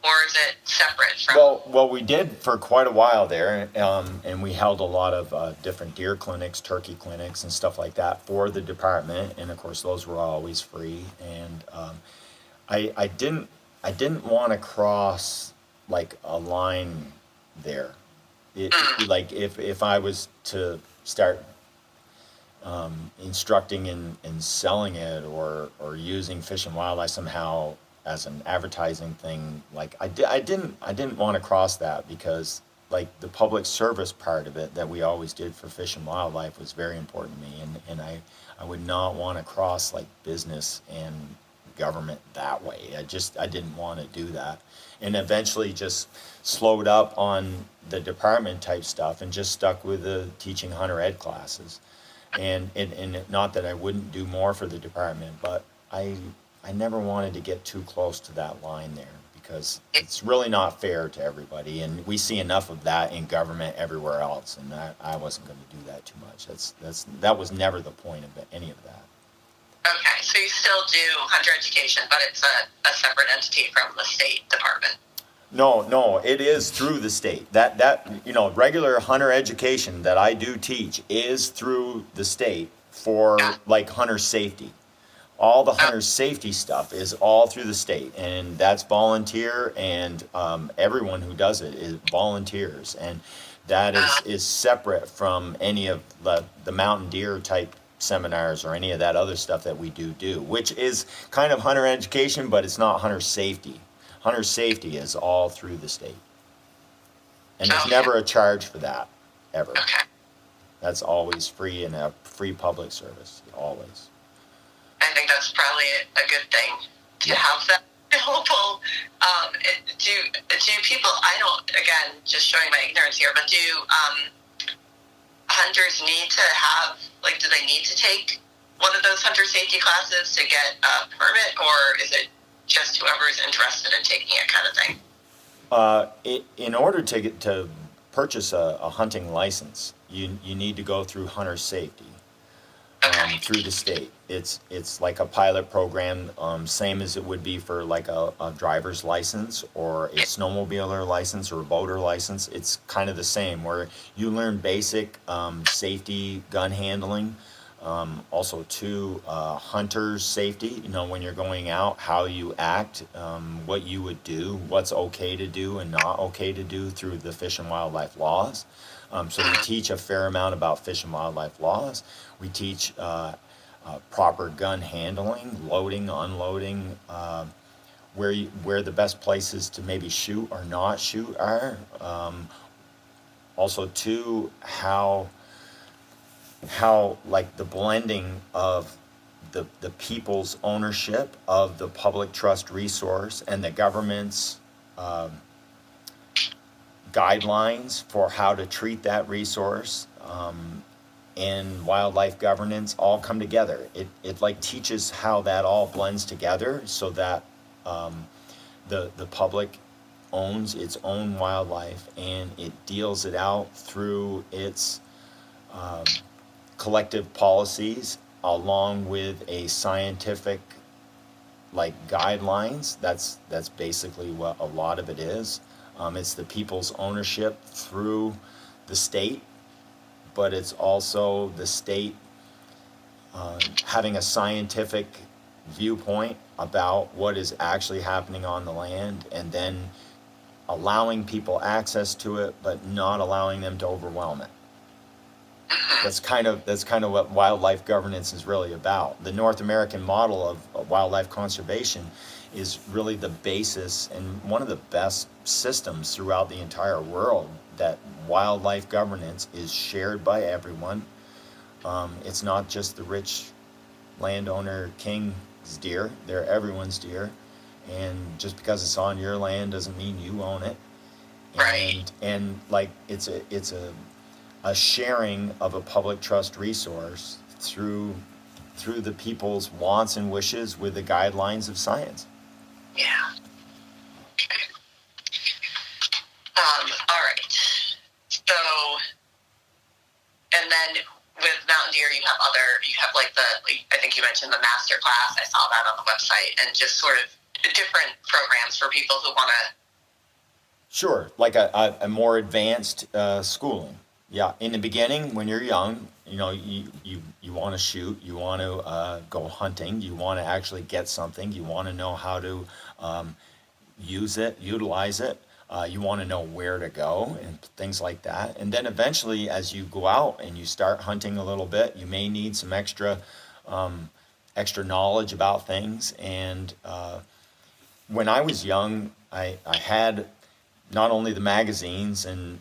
Or is it separate from? Well, we did for quite a while there, and we held a lot of different deer clinics, turkey clinics, and stuff like that for the department, and of course those were always free. And I didn't want to cross like a line there. Like if I was to start instructing and selling it or using Fish and Wildlife somehow as an advertising thing, like I didn't want to cross that, because like the public service part of it that we always did for Fish and Wildlife was very important to me, and I would not want to cross like business and government that way. I didn't want to do that, and eventually just slowed up on the department type stuff and just stuck with the teaching hunter ed classes, and not that I wouldn't do more for the department, but I never wanted to get too close to that line there, because it's really not fair to everybody, and we see enough of that in government everywhere else, and I wasn't going to do that too much. That was never the point of any of that. Okay, so you still do hunter education, but it's a separate entity from the state department. No, it is through the state. That regular hunter education that I do teach is through the state for like hunter safety. All the hunter safety stuff is all through the state, and that's volunteer, and everyone who does it is volunteers, and that is separate from any of the mountain deer type seminars or any of that other stuff that we do, which is kind of hunter education, but it's not hunter safety. Hunter safety is all through the state, and there's never a charge for that, ever. That's always free, and a free public service, always. I think that's probably a good thing to have that available. Do people, again, just showing my ignorance here, but do hunters need to have, do they need to take one of those hunter safety classes to get a permit, or is it just whoever's interested in taking it kind of thing? In order to purchase a hunting license, you need to go through hunter safety. Okay. through the state. It's like a pilot program, same as it would be for like a driver's license or a snowmobiler license or a boater license. It's kind of the same, where you learn basic safety, gun handling, also too, hunter's safety. You know, when you're going out, how you act, what you would do, what's okay to do and not okay to do through the fish and wildlife laws. So we teach a fair amount about fish and wildlife laws. We teach proper gun handling, loading, unloading, where the best places to maybe shoot or not shoot are. Also, too, how like the blending of the people's ownership of the public trust resource and the government's guidelines for how to treat that resource, and wildlife governance all come together. It like teaches how that all blends together so that the public owns its own wildlife and it deals it out through its collective policies along with a scientific like guidelines. That's basically what a lot of it is. It's the people's ownership through the state, but it's also the state having a scientific viewpoint about what is actually happening on the land, and then allowing people access to it, but not allowing them to overwhelm it. That's kind of what wildlife governance is really about. The North American model of wildlife conservation is really the basis and one of the best systems throughout the entire world, that wildlife governance is shared by everyone. It's not just the rich landowner king's deer, they're everyone's deer. And just because it's on your land doesn't mean you own it. Right. And like it's a sharing of a public trust resource through the people's wants and wishes with the guidelines of science. Yeah. Okay. All right. So, and then with Mountain Deer, you have like I think you mentioned the master class. I saw that on the website, and just sort of different programs for people who want to. Sure, like a more advanced schooling. Yeah, in the beginning, when you're young, you know, you want to shoot, you want to go hunting, you want to actually get something, you want to know how to use it, utilize it, you want to know where to go and things like that. And then eventually, as you go out and you start hunting a little bit, you may need some extra knowledge about things. And when I was young, I had not only the magazines and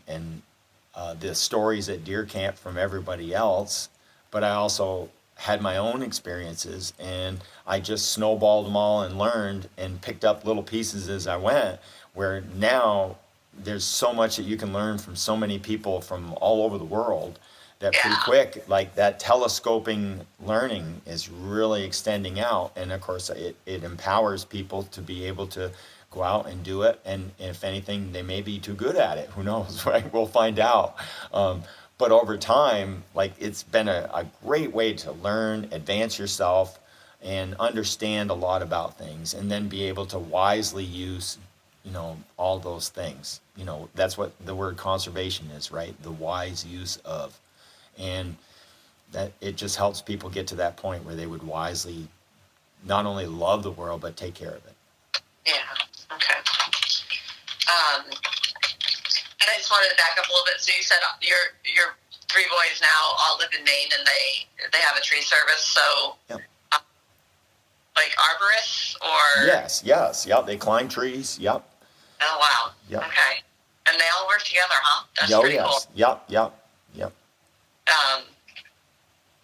the stories at deer camp from everybody else, but I also had my own experiences, and I just snowballed them all and learned and picked up little pieces as I went, where now there's so much that you can learn from so many people from all over the world that pretty quick, like that telescoping learning is really extending out. And of course it empowers people to be able to go out and do it, and if anything, they may be too good at it. Who knows, right? We'll find out. But over time, like, it's been a great way to learn, advance yourself, and understand a lot about things, and then be able to wisely use, you know, all those things. You know, that's what the word conservation is, right? The wise use of. And that it just helps people get to that point where they would wisely not only love the world, but take care of it. Yeah. Okay. And I just wanted to back up a little bit. So you said your three boys now all live in Maine, and they have a tree service. So, Yep. Like arborists or? Yes. Yep. They climb trees. Yep. Oh wow. Yep. Okay. And they all work together, huh? That's pretty cool. Yep.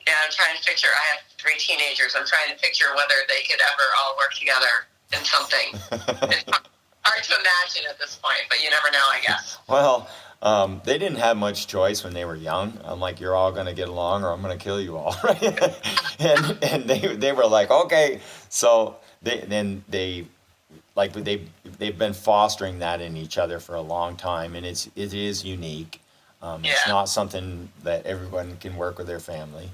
Yeah, I'm trying to picture. I have 3 teenagers. I'm trying to picture whether they could ever all work together in something. It's hard to imagine at this point, but you never know, I guess. Well, they didn't have much choice when they were young. I'm like, you're all going to get along, or I'm going to kill you all, right? and they were like, okay. So they've been fostering that in each other for a long time, and it is unique. It's not something that everyone can work with their family.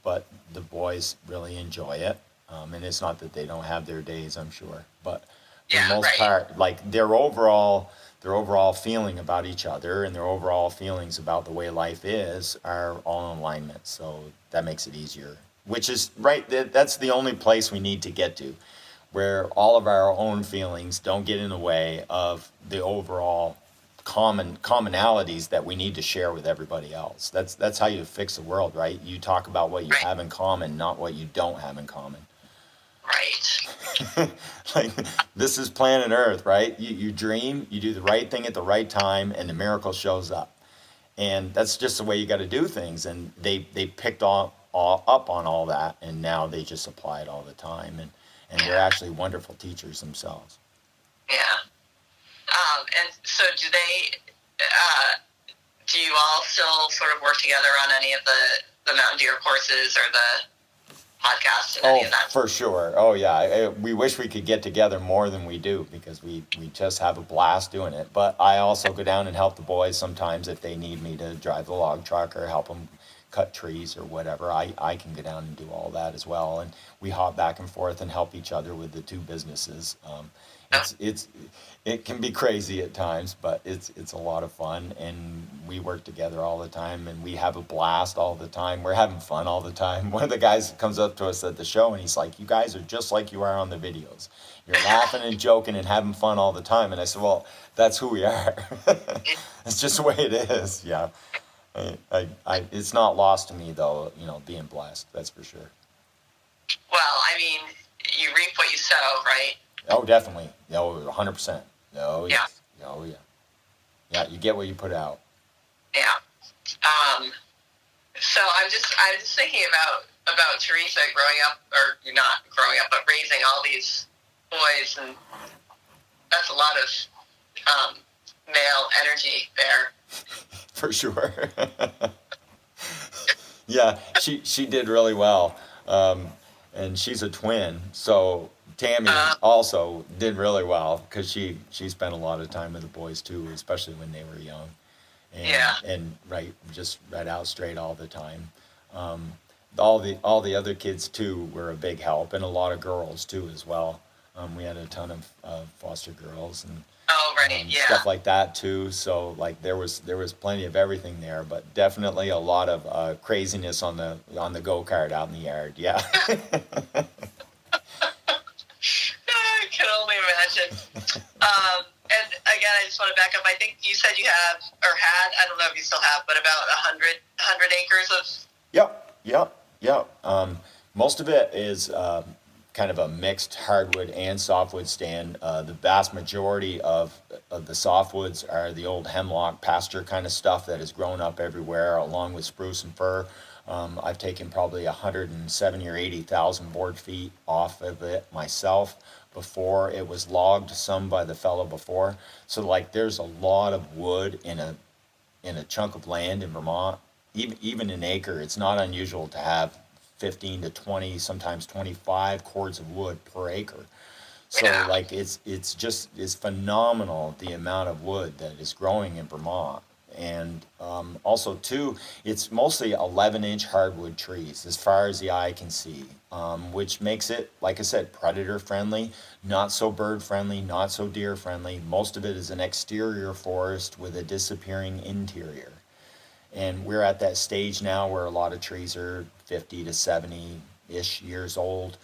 but the boys really enjoy it. And it's not that they don't have their days, I'm sure, but for the Yeah, most right. part, like their overall feeling about each other and their overall feelings about the way life is are all in alignment. So that makes it easier, which is right. That's the only place we need to get to, where all of our own feelings don't get in the way of the overall commonalities that we need to share with everybody else. That's how you fix the world, right? You talk about what you Right. have in common, not what you don't have in common. Right. Like, this is planet Earth, right? You dream, you do the right thing at the right time, and the miracle shows up. And that's just the way you got to do things. And they picked all up on all that, and now they just apply it all the time. And they're Yeah. actually wonderful teachers themselves. Yeah. And so do you all still sort of work together on any of the Mountain Deer courses or the podcast and any of that? For sure. Oh, yeah. We wish we could get together more than we do, because we just have a blast doing it. But I also go down and help the boys sometimes if they need me to drive the log truck or help them cut trees or whatever. I can go down and do all that as well. And we hop back and forth and help each other with the two businesses. It can be crazy at times, but it's a lot of fun, and we work together all the time, and we have a blast all the time. We're having fun all the time. One of the guys comes up to us at the show, and he's like, "You guys are just like you are on the videos. You're laughing and joking and having fun all the time." And I said, "Well, that's who we are. It's just the way it is." Yeah. It's not lost to me though, being blessed. That's for sure. Well, I mean, you reap what you sow, right? Oh, definitely. Oh, 100%. Oh, Yeah. yes. Oh, yeah. Yeah, you get what you put out. Yeah. So I'm just thinking about Teresa growing up, or not growing up, but raising all these boys, and that's a lot of male energy there. For sure. Yeah, she did really well. And she's a twin, so Tammy also did really well, because she spent a lot of time with the boys too, especially when they were young. And, Yeah. And just right out straight all the time. All the other kids too were a big help, and a lot of girls too as well. We had a ton of foster girls and Yeah. stuff like that too. So like there was plenty of everything there, but definitely a lot of craziness on the go-kart out in the yard. Yeah. I can only imagine. And again, I just want to back up. I think you said you have, or had, I don't know if you still have, but about 100 acres of... Yep. Most of it is kind of a mixed hardwood and softwood stand. The vast majority of the softwoods are the old hemlock pasture kind of stuff that has grown up everywhere, along with spruce and fir. I've taken probably 170 or 80,000 board feet off of it myself before it was logged some by the fellow before. So like there's a lot of wood in a chunk of land in Vermont. Even an acre, it's not unusual to have 15 to 20, sometimes 25 cords of wood per acre. So Yeah. like it's phenomenal the amount of wood that is growing in Vermont. And also too, it's mostly 11-inch hardwood trees as far as the eye can see, which makes it, like I said, predator friendly, not so bird friendly, not so deer friendly. Most of it is an exterior forest with a disappearing interior. And we're at that stage now where a lot of trees are 50 to 70-ish years old.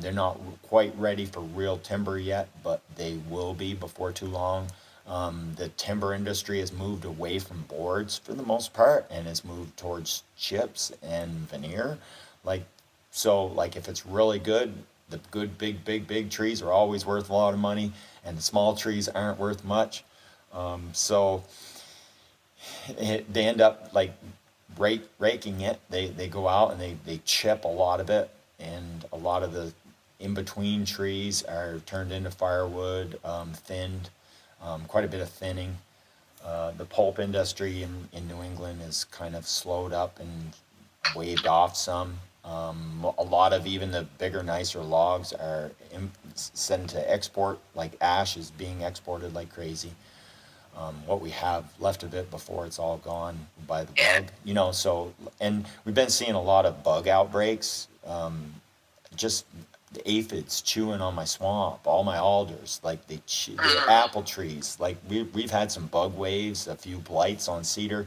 They're not quite ready for real timber yet, but they will be before too long. The timber industry has moved away from boards for the most part, and has moved towards chips and veneer. Like if it's really good, the good big trees are always worth a lot of money, and the small trees aren't worth much. So they end up like raking it. They go out and they chip a lot of it, and a lot of the in between trees are turned into firewood, thinned, quite a bit of thinning. The pulp industry in New England is kind of slowed up and waved off some. A lot of even the bigger, nicer logs are sent to export, like ash is being exported like crazy. what we have left of it before it's all gone by the bug. So, and we've been seeing a lot of bug outbreaks, just the aphids chewing on my swamp, all my alders, like the apple trees. Like we've had some bug waves, a few blights on cedar.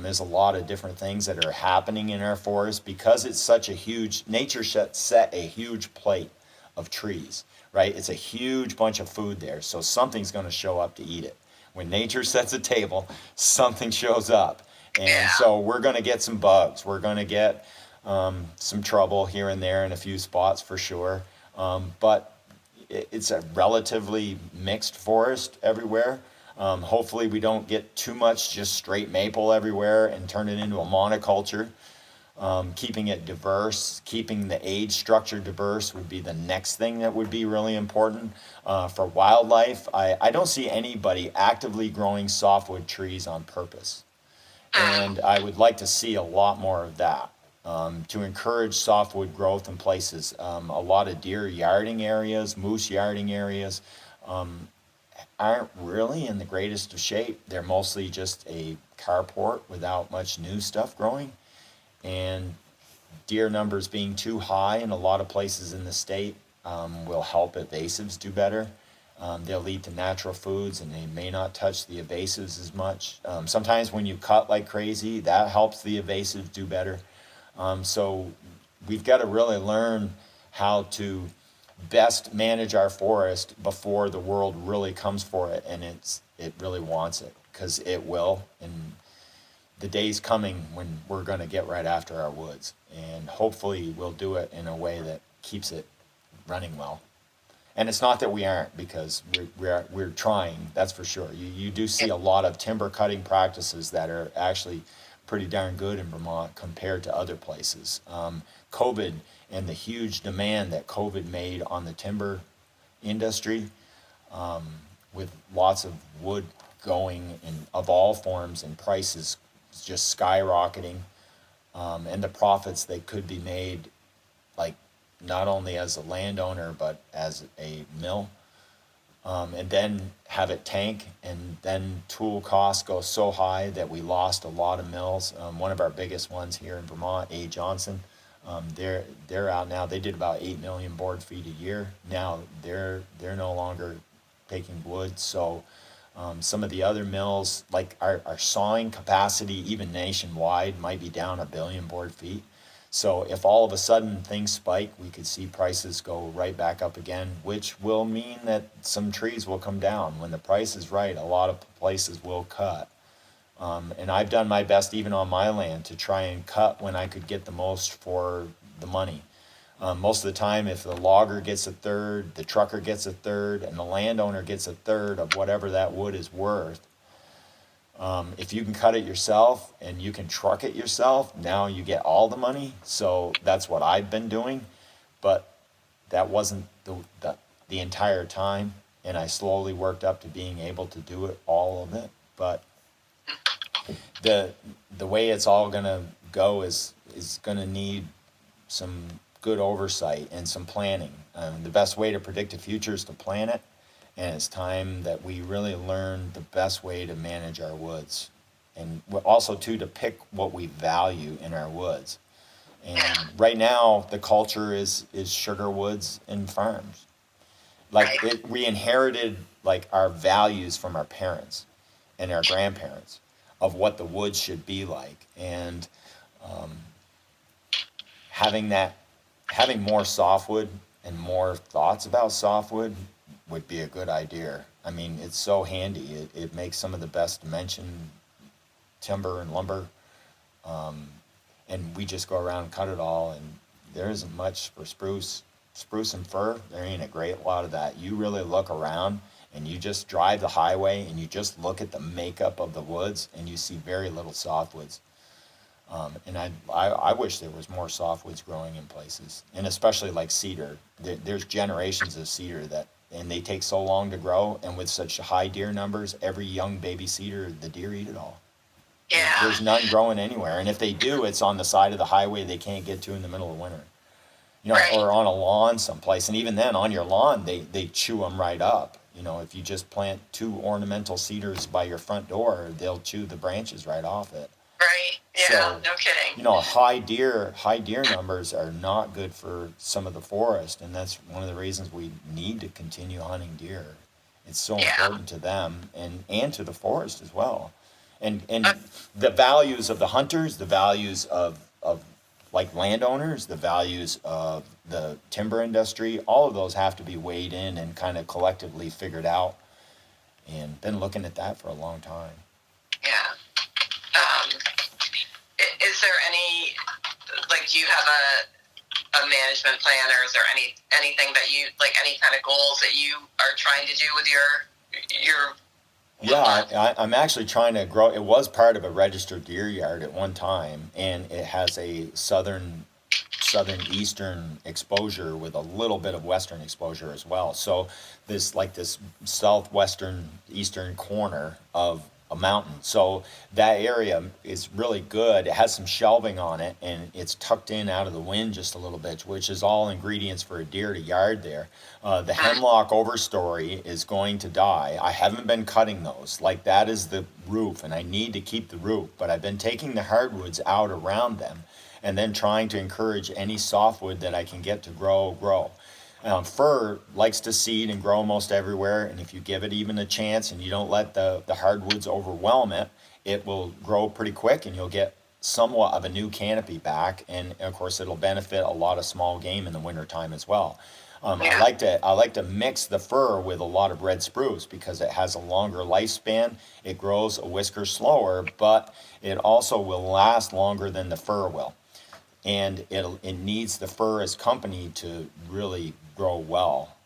There's a lot of different things that are happening in our forest because it's such a huge, nature set a huge plate of trees, right? It's a huge bunch of food there. So something's going to show up to eat it. When nature sets a table, something shows up. And so we're going to get some bugs. We're going to get some trouble here and there in a few spots for sure. But it's a relatively mixed forest everywhere. Hopefully we don't get too much just straight maple everywhere and turn it into a monoculture. Keeping it diverse, keeping the age structure diverse would be the next thing that would be really important. For wildlife, I don't see anybody actively growing softwood trees on purpose. And I would like to see a lot more of that. To encourage softwood growth in places. A lot of deer yarding areas, moose yarding areas aren't really in the greatest of shape. They're mostly just a carport without much new stuff growing. And deer numbers being too high in a lot of places in the state will help invasives do better. They'll lead to natural foods and they may not touch the invasives as much. Sometimes when you cut like crazy, that helps the invasives do better. So we've got to really learn how to best manage our forest before the world really comes for it, and it really wants it, because it will. And the day's coming when we're going to get right after our woods, and hopefully we'll do it in a way that keeps it running well. And it's not that we aren't, because we're trying, that's for sure. You do see a lot of timber cutting practices that are actually pretty darn good in Vermont compared to other places. COVID and the huge demand that COVID made on the timber industry, with lots of wood going in of all forms and prices just skyrocketing, and the profits that could be made, like not only as a landowner but as a mill, and then have it tank, and then tool costs go so high that we lost a lot of mills. One of our biggest ones here in Vermont, A. Johnson, they're out now. They did about 8 million board feet a year. Now they're no longer taking wood. So some of the other mills, like our sawing capacity, even nationwide, might be down 1 billion board feet. So if all of a sudden things spike, we could see prices go right back up again, which will mean that some trees will come down. When the price is right, a lot of places will cut. And I've done my best, even on my land, to try and cut when I could get the most for the money. Most of the time, if the logger gets a third, the trucker gets a third, and the landowner gets a third of whatever that wood is worth, if you can cut it yourself and you can truck it yourself, now you get all the money. So that's what I've been doing, but that wasn't the entire time, and I slowly worked up to being able to do it, all of it. But the way it's all gonna go is gonna need some good oversight and some planning. The best way to predict the future is to plan it. And it's time that we really learn the best way to manage our woods, and also too to pick what we value in our woods. And right now the culture is sugar woods and farms. Like we inherited like our values from our parents and our grandparents of what the woods should be like, and having more softwood and more thoughts about softwood would be a good idea. I mean, it's so handy. It makes some of the best dimension timber and lumber. And we just go around and cut it all, and there isn't much for spruce and fir. There ain't a great lot of that. You really look around and you just drive the highway and you just look at the makeup of the woods and you see very little softwoods. And I wish there was more softwoods growing in places, and especially like cedar. There's generations of cedar and they take so long to grow, and with such high deer numbers, every young baby cedar, the deer eat it all. Yeah. There's none growing anywhere, and if they do, it's on the side of the highway they can't get to in the middle of winter. Or on a lawn someplace, and even then, on your lawn, they chew them right up. You know, if you just plant 2 ornamental cedars by your front door, they'll chew the branches right off it. Right. Yeah. So, No kidding. you know, high deer numbers are not good for some of the forest, and that's one of the reasons we need to continue hunting deer. It's so important to them and to the forest as well. And the values of the hunters, the values of like landowners, the values of the timber industry, all of those have to be weighed in and kind of collectively figured out. And been looking at that for a long time. Yeah. Is there any, like, do you have a management plan, or is there anything that you, like, any kind of goals that you are trying to do with your Yeah, I'm actually trying to grow. It was part of a registered deer yard at one time, and it has a southeastern exposure with a little bit of western exposure as well. So this southwestern eastern corner of a mountain. So that area is really good. It has some shelving on it, and it's tucked in out of the wind just a little bit, which is all ingredients for a deer to yard there. The hemlock overstory is going to die. I haven't been cutting those. Like, that is the roof, and I need to keep the roof, but I've been taking the hardwoods out around them and then trying to encourage any softwood that I can get to grow. Fir likes to seed and grow most everywhere, and if you give it even a chance and you don't let the hardwoods overwhelm it, it will grow pretty quick, and you'll get somewhat of a new canopy back, and of course it'll benefit a lot of small game in the wintertime as well. I like to mix the fir with a lot of red spruce because it has a longer lifespan. It grows a whisker slower, but it also will last longer than the fir will. And it needs the fir as company to really grow well.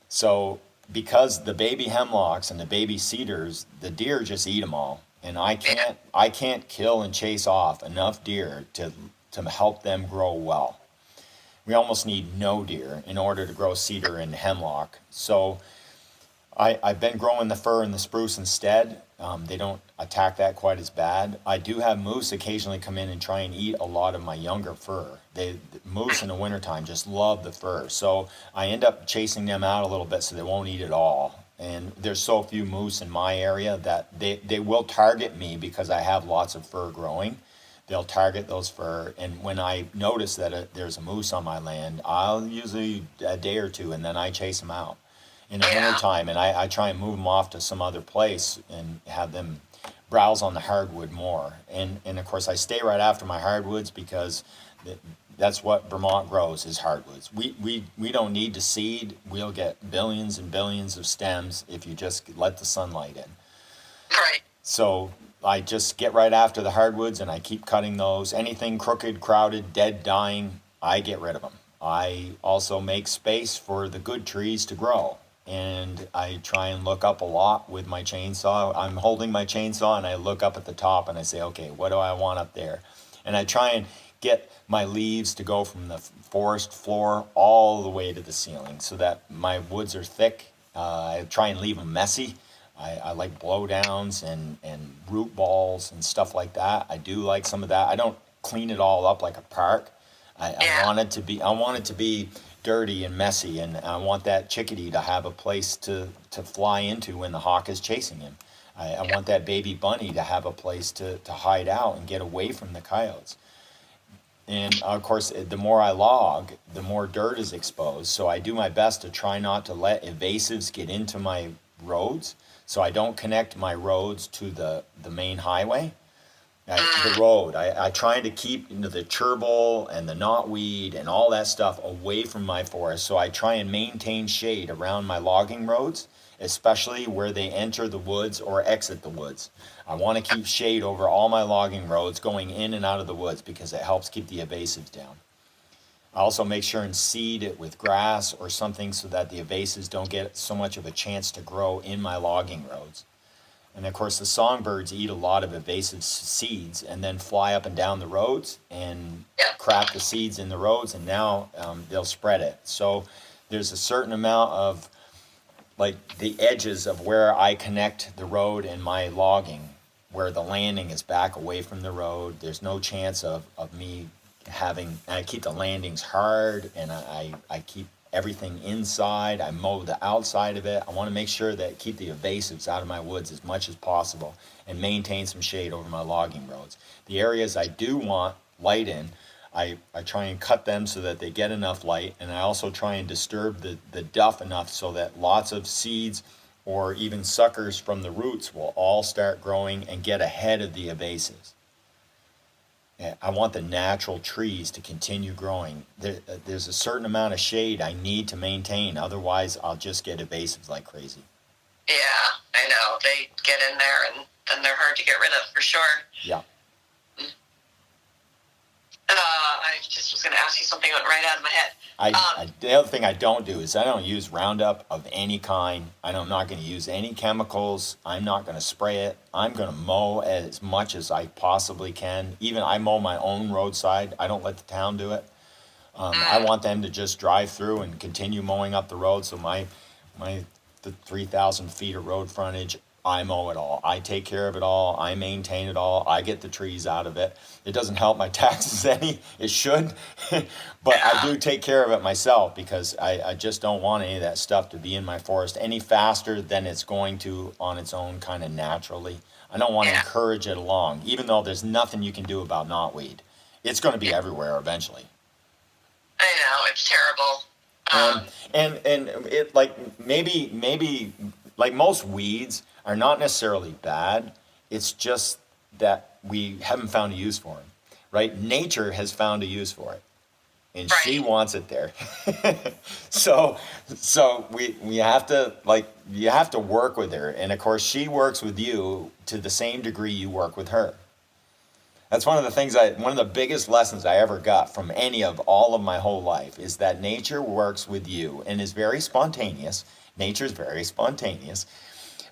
So because the baby hemlocks and the baby cedars, the deer just eat them all, and I can't kill and chase off enough deer to help them grow well. We almost need no deer in order to grow cedar and hemlock. So I've been growing the fir and the spruce instead. They don't attack that quite as bad. I do have moose occasionally come in and try and eat a lot of my younger fir. Moose in the wintertime just love the fir. So I end up chasing them out a little bit so they won't eat it all. And there's so few moose in my area that they will target me because I have lots of fir growing. They'll target those fir, and when I notice that there's a moose on my land, I'll usually a day or two, and then I chase them out in the wintertime, and I try and move them off to some other place and have them browse on the hardwood more. And of course, I stay right after my hardwoods because that's what Vermont grows, is hardwoods. We don't need to seed. We'll get billions and billions of stems if you just let the sunlight in. Right. So I just get right after the hardwoods, and I keep cutting those. Anything crooked, crowded, dead, dying, I get rid of them. I also make space for the good trees to grow, and I try and look up a lot with my chainsaw. I'm holding my chainsaw, and I look up at the top, and I say, okay, what do I want up there? And I try and get my leaves to go from the forest floor all the way to the ceiling so that my woods are thick. I try and leave them messy. I like blowdowns and root balls and stuff like that. I do like some of that. I don't clean it all up like a park. I want it to be dirty and messy, and I want that chickadee to have a place to fly into when the hawk is chasing him. I want that baby bunny to have a place to hide out and get away from the coyotes. And of course, the more I log, the more dirt is exposed. So I do my best to try not to let invasives get into my roads. So I don't connect my roads to the main highway. The road, I try to keep the chervil and the knotweed and all that stuff away from my forest. So I try and maintain shade around my logging roads, especially where they enter the woods or exit the woods. I want to keep shade over all my logging roads going in and out of the woods because it helps keep the invasives down. I also make sure and seed it with grass or something so that the invasives don't get so much of a chance to grow in my logging roads. And of course, the songbirds eat a lot of invasive seeds and then fly up and down the roads and crack the seeds in the roads, and now they'll spread it. So there's a certain amount of, like, the edges of where I connect the road and my logging, where the landing is back away from the road. There's no chance of me I keep the landings hard, and I keep everything inside. I mow the outside of it. I want to make sure that keep the invasives out of my woods as much as possible and maintain some shade over my logging roads. The areas I do want light in, I try and cut them so that they get enough light, and I also try and disturb the duff enough so that lots of seeds or even suckers from the roots will all start growing and get ahead of the invasives. I want the natural trees to continue growing. There's a certain amount of shade I need to maintain, otherwise I'll just get invasives like crazy. Yeah, I know. They get in there and then they're hard to get rid of for sure. Yeah. I just was going to ask you something that went right out of my head. The other thing I don't do is I don't use Roundup of any kind. I'm not going to use any chemicals. I'm not going to spray it. I'm going to mow as much as I possibly can. Even I mow my own roadside. I don't let the town do it. I want them to just drive through and continue mowing up the road. So the 3,000 feet of road frontage, I mow it all. I take care of it all. I maintain it all. I get the trees out of it. It doesn't help my taxes any. It should. But I do take care of it myself because I just don't want any of that stuff to be in my forest any faster than it's going to on its own kind of naturally. I don't want to encourage it along, even though there's nothing you can do about knotweed. It's going to be everywhere eventually. I know. It's terrible. And it maybe like most weeds are not necessarily bad. It's just that we haven't found a use for them, right? Nature has found a use for it, and she wants it there. so we have to, you have to work with her, and of course she works with you to the same degree you work with her. That's one of the biggest lessons I ever got from any of all of my whole life is that nature works with you and is very spontaneous. Nature's very spontaneous.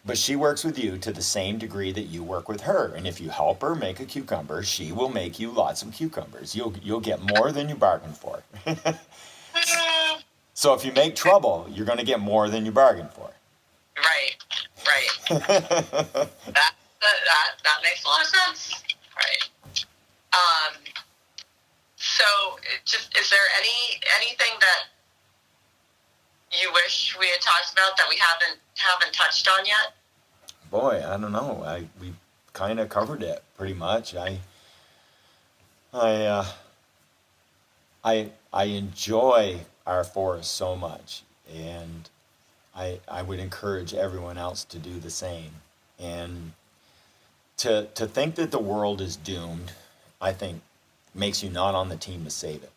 But she works with you to the same degree that you work with her. And if you help her make a cucumber, she will make you lots of cucumbers. You'll get more than you bargained for. So if you make trouble, you're going to get more than you bargained for. Right. that makes a lot of sense. Right. So just, is there anything that you wish we had talked about that we haven't touched on yet? Boy, I don't know. We kind of covered it pretty much. I enjoy our forest so much, and I would encourage everyone else to do the same. And to think that the world is doomed, I think, makes you not on the team to save it.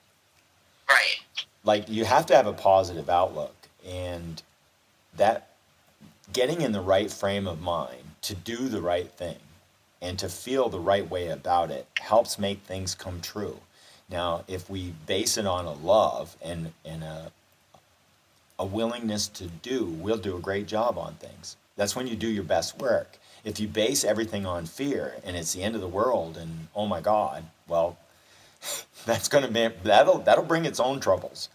Right. Like, you have to have a positive outlook, and that getting in the right frame of mind to do the right thing and to feel the right way about it helps make things come true. Now, if we base it on a love and a willingness to do, we'll do a great job on things. That's when you do your best work. If you base everything on fear and it's the end of the world and oh my God, well, that'll bring its own troubles.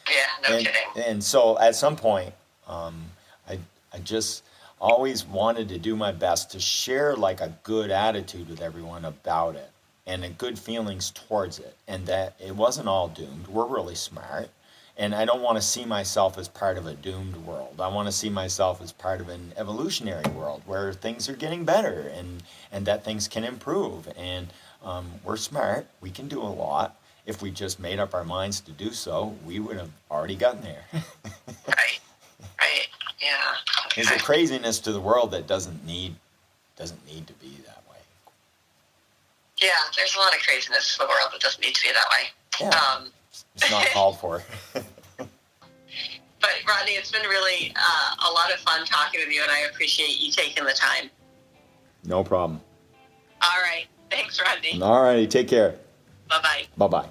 Yeah, no kidding. And so at some point, I just always wanted to do my best to share like a good attitude with everyone about it and a good feelings towards it, and that it wasn't all doomed. We're really smart. And I don't want to see myself as part of a doomed world. I want to see myself as part of an evolutionary world where things are getting better and that things can improve. And we're smart. We can do a lot. If we just made up our minds to do so, we would have already gotten there. Right. Yeah. Okay. There's a craziness to the world that doesn't need to be that way. Yeah, there's a lot of craziness to the world that doesn't need to be that way. Yeah. It's not called for. But Rodney, it's been really a lot of fun talking with you, and I appreciate you taking the time. No problem. All right. Thanks, Rodney. All righty. Take care. Bye-bye. Bye-bye.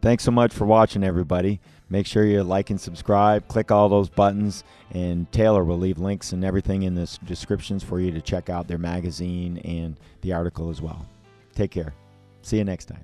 Thanks so much for watching, everybody. Make sure you like and subscribe. Click all those buttons, and Taylor will leave links and everything in the descriptions for you to check out their magazine and the article as well. Take care. See you next time.